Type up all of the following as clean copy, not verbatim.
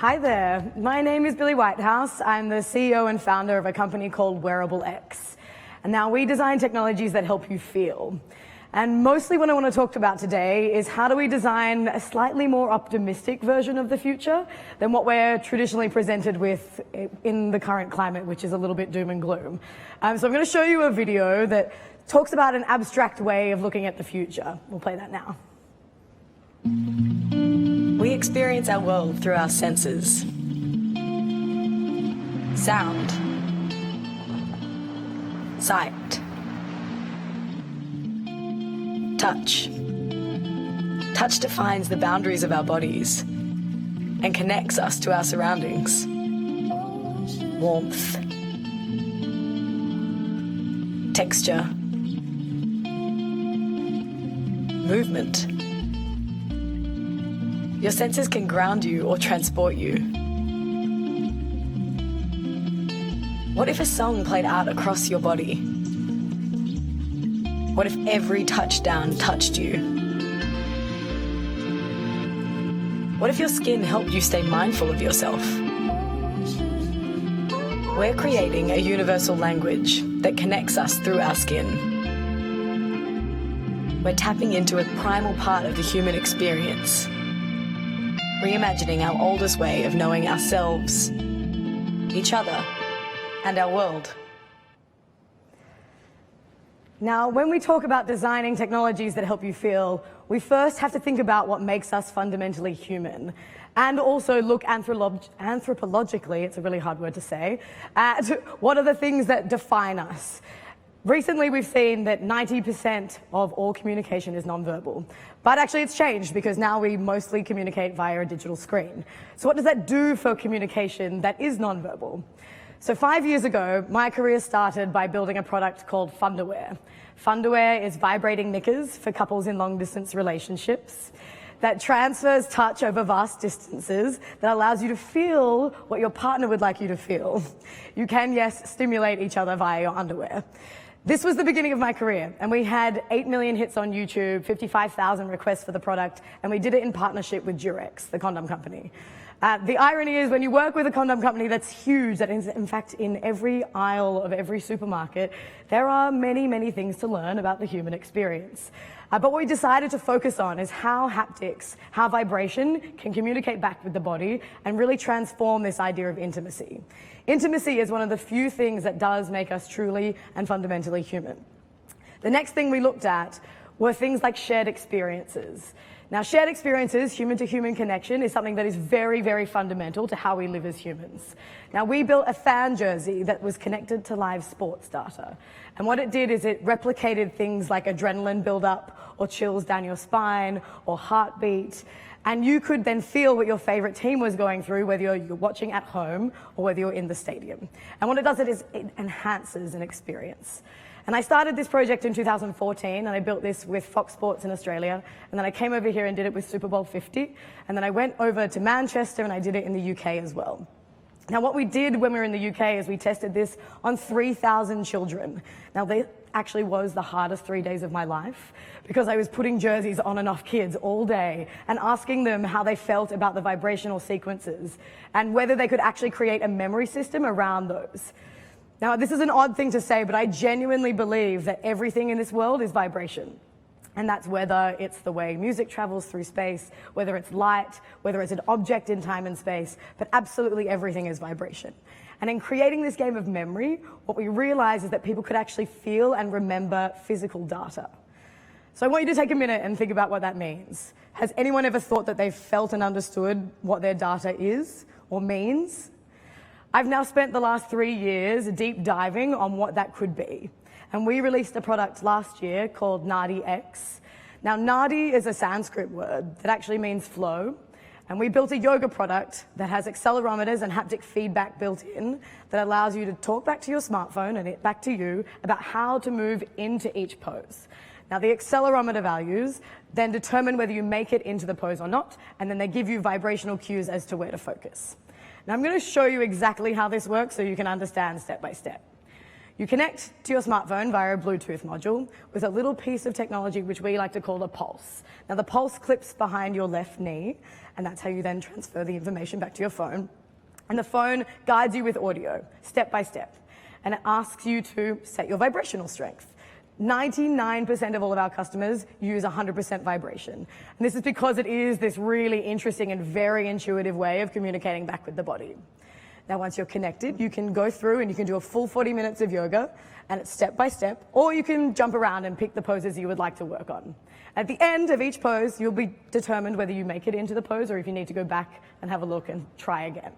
Hi there, my name is Billie Whitehouse. I'm the CEO and founder of a company called Wearable X. And now we design technologies that help you feel. And mostly what I want to talk about today is how do we design a slightly more optimistic version of the future than what we're traditionally presented with in the current climate, which is a little bit doom and gloom. So I'm going to show you a video that talks about an abstract way of looking at the future. We'll play that now. We experience our world through our senses. Sound, sight, touch. Touch defines the boundaries of our bodies and connects us to our surroundings. Warmth, texture, movement. Your senses can ground you or transport you. What if a song played out across your body? What if every touchdown touched you? What if your skin helped you stay mindful of yourself? We're creating a universal language that connects us through our skin. We're tapping into a primal part of the human experience, reimagining our oldest way of knowing ourselves, each other, and our world. Now, when we talk about designing technologies that help you feel, we first have to think about what makes us fundamentally human, and also look anthropologically, it's a really hard word to say, at what are the things that define us. Recently, we've seen that 90% of all communication is nonverbal. But actually, it's changed because now we mostly communicate via a digital screen. So what does that do for communication that is nonverbal? So 5 years ago, my career started by building a product called Funderwear. Funderwear is vibrating knickers for couples in long-distance relationships that transfers touch over vast distances, that allows you to feel what your partner would like you to feel. You can, yes, stimulate each other via your underwear. This was the beginning of my career, and we had 8 million hits on YouTube, 55,000 requests for the product, and we did it in partnership with Durex, the condom company. The irony is when you work with a condom company that's huge, that is in fact in every aisle of every supermarket, there are many, many things to learn about the human experience. But what we decided to focus on is how haptics, how vibration can communicate back with the body and really transform this idea of intimacy. Intimacy is one of the few things that does make us truly and fundamentally human. The next thing we looked at were things like shared experiences. Now, shared experiences, human-to-human connection, is something that is very, very fundamental to how we live as humans. Now, we built a fan jersey that was connected to live sports data. And what it did is it replicated things like adrenaline buildup or chills down your spine or heartbeat. And you could then feel what your favorite team was going through, whether you're watching at home or whether you're in the stadium. And what it does is it enhances an experience. And I started this project in 2014, and I built this with Fox Sports in Australia. And then I came over here and did it with Super Bowl 50. And then I went over to Manchester and I did it in the UK as well. Now, what we did when we were in the UK is we tested this on 3,000 children. Now, they actually was the hardest 3 days of my life because I was putting jerseys on and off kids all day and asking them how they felt about the vibrational sequences and whether they could actually create a memory system around those. Now, this is an odd thing to say, but I genuinely believe that everything in this world is vibration. And that's whether it's the way music travels through space, whether it's light, whether it's an object in time and space, but absolutely everything is vibration. And in creating this game of memory, what we realized is that people could actually feel and remember physical data. So I want you to take a minute and think about what that means. Has anyone ever thought that they've felt and understood what their data is or means? I've now spent the last 3 years deep diving on what that could be. And we released a product last year called Nadi X. Now, Nadi is a Sanskrit word that actually means flow. And we built a yoga product that has accelerometers and haptic feedback built in that allows you to talk back to your smartphone and it back to you about how to move into each pose. Now, the accelerometer values then determine whether you make it into the pose or not, and then they give you vibrational cues as to where to focus. Now, I'm going to show you exactly how this works so you can understand step by step. You connect to your smartphone via a Bluetooth module with a little piece of technology which we like to call a pulse. Now the pulse clips behind your left knee, and that's how you then transfer the information back to your phone. And the phone guides you with audio, step by step, and it asks you to set your vibrational strength. 99% of all of our customers use 100% vibration. And this is because it is this really interesting and very intuitive way of communicating back with the body. Now, once you're connected, you can go through and you can do a full 40 minutes of yoga, and it's step by step, or you can jump around and pick the poses you would like to work on. At the end of each pose, you'll be determined whether you make it into the pose or if you need to go back and have a look and try again.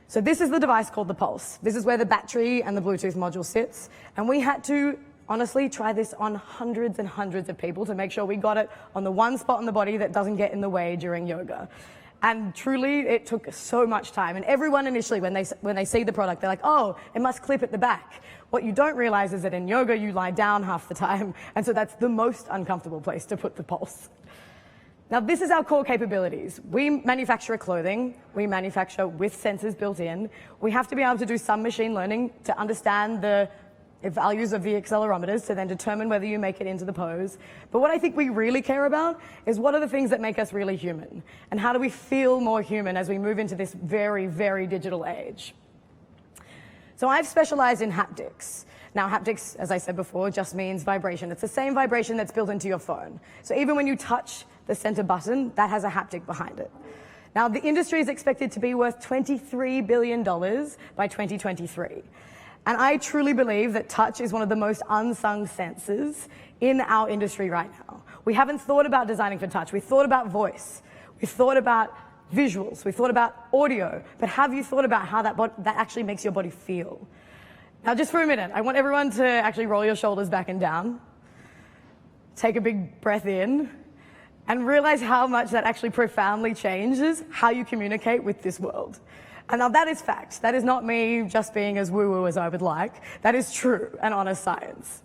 So this is the device called the Pulse. This is where the battery and the Bluetooth module sits. And we had to, honestly, try this on hundreds and hundreds of people to make sure we got it on the one spot on the body that doesn't get in the way during yoga. And truly, it took so much time. And everyone initially, when they see the product, they're like, oh, it must clip at the back. What you don't realize is that in yoga, you lie down half the time. And so that's the most uncomfortable place to put the Pulse. Now, this is our core capabilities. We manufacture clothing. We manufacture with sensors built in. We have to be able to do some machine learning to understand the values of the accelerometers to then determine whether you make it into the pose. But what I think we really care about is what are the things that make us really human? And how do we feel more human as we move into this very, very digital age? So I've specialized in haptics. Now, haptics, as I said before, just means vibration. It's the same vibration that's built into your phone. So even when you touch the center button, that has a haptic behind it. Now, the industry is expected to be worth $23 billion by 2023. And I truly believe that touch is one of the most unsung senses in our industry right now. We haven't thought about designing for touch. We've thought about voice. We've thought about visuals. We've thought about audio. But have you thought about how that actually makes your body feel? Now, just for a minute, I want everyone to actually roll your shoulders back and down. Take a big breath in. And realize how much that actually profoundly changes how you communicate with this world. And now that is fact. That is not me just being as woo-woo as I would like. That is true and honest science.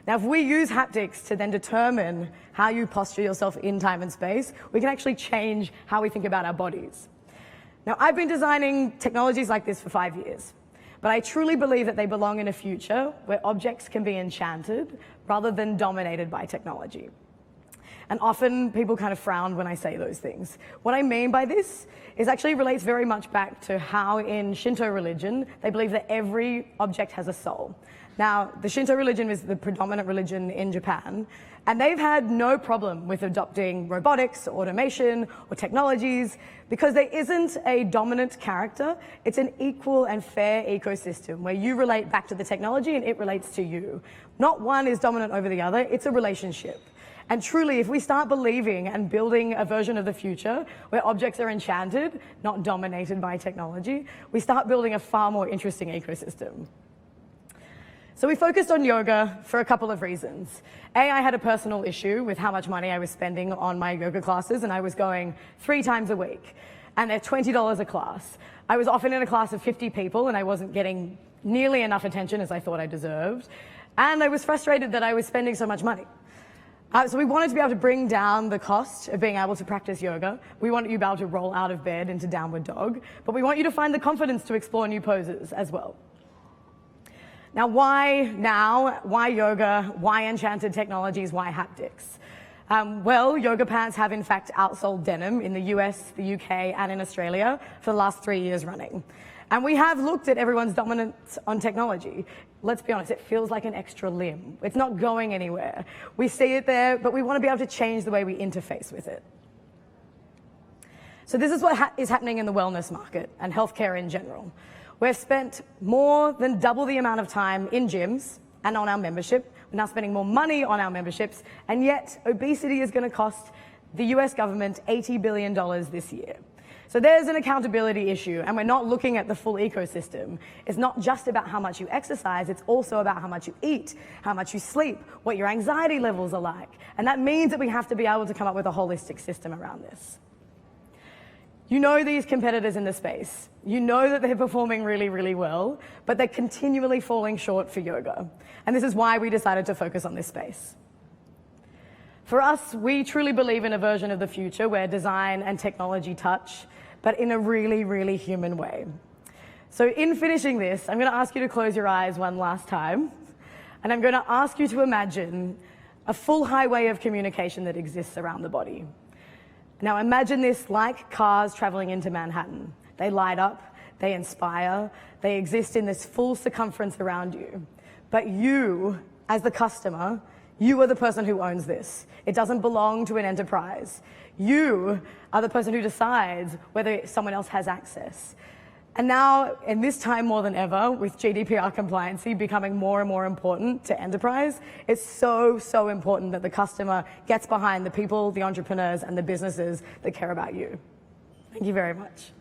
Now, if we use haptics to then determine how you posture yourself in time and space, we can actually change how we think about our bodies. Now, I've been designing technologies like this for 5 years, but I truly believe that they belong in a future where objects can be enchanted rather than dominated by technology. And often people kind of frown when I say those things. What I mean by this is actually relates very much back to how in Shinto religion, they believe that every object has a soul. Now, the Shinto religion is the predominant religion in Japan, and they've had no problem with adopting robotics, automation, or technologies, because there isn't a dominant character. It's an equal and fair ecosystem where you relate back to the technology and it relates to you. Not one is dominant over the other, it's a relationship. And truly, if we start believing and building a version of the future where objects are enchanted, not dominated by technology, we start building a far more interesting ecosystem. So we focused on yoga for a couple of reasons. I had a personal issue with how much money I was spending on my yoga classes, and I was going 3 times a week, and they're $20 a class. I was often in a class of 50 people, and I wasn't getting nearly enough attention as I thought I deserved, and I was frustrated that I was spending so much money. So we wanted to be able to bring down the cost of being able to practice yoga. We want you to be able to roll out of bed into downward dog, but we want you to find the confidence to explore new poses as well. Now? Why yoga? Why enchanted technologies? Why haptics? Well, yoga pants have in fact outsold denim in the US, the UK, and in Australia for the last 3 years running. And we have looked at everyone's dominance on technology. Let's be honest, it feels like an extra limb. It's not going anywhere. We see it there, but we want to be able to change the way we interface with it. So this is what is happening in the wellness market and healthcare in general. We've spent more than double the amount of time in gyms and on our membership. We're now spending more money on our memberships, and yet obesity is going to cost the US government $80 billion this year. So there's an accountability issue, and we're not looking at the full ecosystem. It's not just about how much you exercise, it's also about how much you eat, how much you sleep, what your anxiety levels are like. And that means that we have to be able to come up with a holistic system around this. You know these competitors in the space. You know that they're performing really, really well, but they're continually falling short for yoga. And this is why we decided to focus on this space. For us, we truly believe in a version of the future where design and technology touch, but in a really, really human way. So in finishing this, I'm going to ask you to close your eyes one last time, and I'm going to ask you to imagine a full highway of communication that exists around the body. Now imagine this like cars traveling into Manhattan. They light up, they inspire, they exist in this full circumference around you. But you, as the customer, you are the person who owns this. It doesn't belong to an enterprise. You are the person who decides whether someone else has access. And now, in this time more than ever, with GDPR compliancy becoming more and more important to enterprise, it's so, so important that the customer gets behind the people, the entrepreneurs, and the businesses that care about you. Thank you very much.